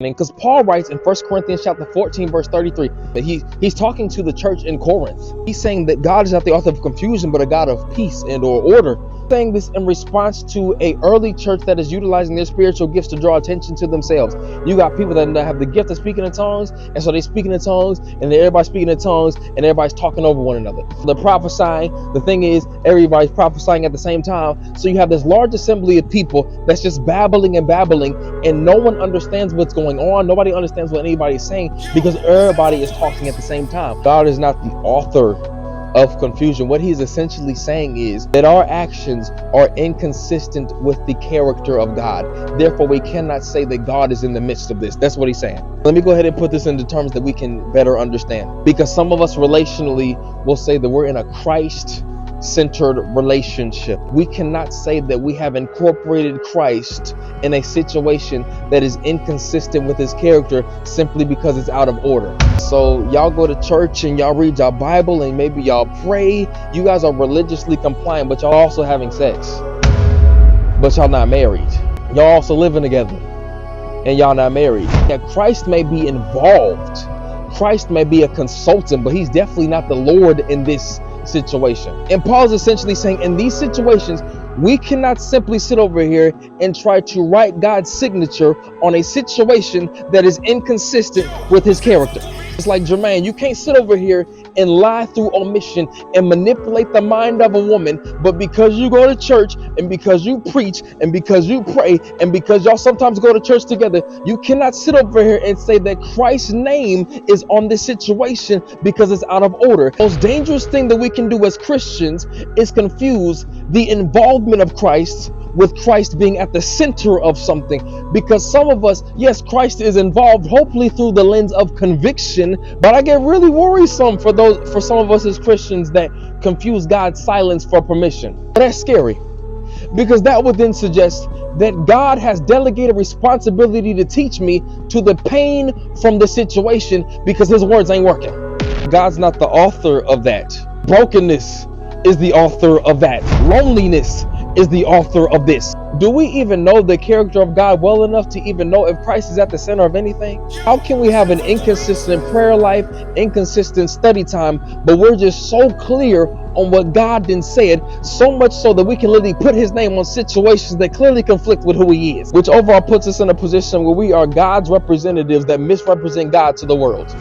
Because Paul writes in 1 Corinthians chapter 14, verse 33, that he's talking to the church in Corinth. He's saying that God is not the author of confusion, but a God of peace and or order. Saying this in response to a early church that is utilizing their spiritual gifts to draw attention to themselves. You got people that have the gift of speaking in tongues, and so they speaking in tongues, and then everybody's speaking in tongues, and everybody's talking over one another. They're prophesying. The thing is, everybody's prophesying at the same time. So you have this large assembly of people that's just babbling and babbling, and no one understands what's going on. Nobody understands what anybody's saying because everybody is talking at the same time. God is not the author of confusion. What he's essentially saying is that our actions are inconsistent with the character of God. Therefore, we cannot say that God is in the midst of this. That's what he's saying. Let me go ahead and put this into terms that we can better understand. Because some of us relationally will say that we're in a Christ-centered relationship. We cannot say that we have incorporated Christ in a situation that is inconsistent with his character simply because it's out of order. So y'all go to church and y'all read your Bible and maybe y'all pray. You guys are religiously compliant, but y'all also having sex. But y'all not married. Y'all also living together and y'all not married. Now, Christ may be involved. Christ may be a consultant, but he's definitely not the Lord in this situation. And Paul's essentially saying in these situations, we cannot simply sit over here and try to write God's signature on a situation that is inconsistent with his character. It's like, Jermaine, you can't sit over here and lie through omission and manipulate the mind of a woman, but because you go to church and because you preach and because you pray and because y'all sometimes go to church together, you cannot sit over here and say that Christ's name is on this situation because it's out of order. The most dangerous thing that we can do as Christians is confuse the involvement of Christ with Christ being at the center of something. Because some of us, yes, Christ is involved, hopefully through the lens of conviction, but I get really worrisome for some of us as Christians that confuse God's silence for permission. That's scary, because that would then suggest that God has delegated responsibility to teach me to the pain from the situation because his words ain't working. God's not the author of that. Brokenness is the author of that. Loneliness is the author of this. Do we even know the character of God well enough to even know if Christ is at the center of anything? How can we have an inconsistent prayer life, inconsistent study time, but we're just so clear on what God then said, so much so that we can literally put his name on situations that clearly conflict with who he is, which overall puts us in a position where we are God's representatives that misrepresent God to the world.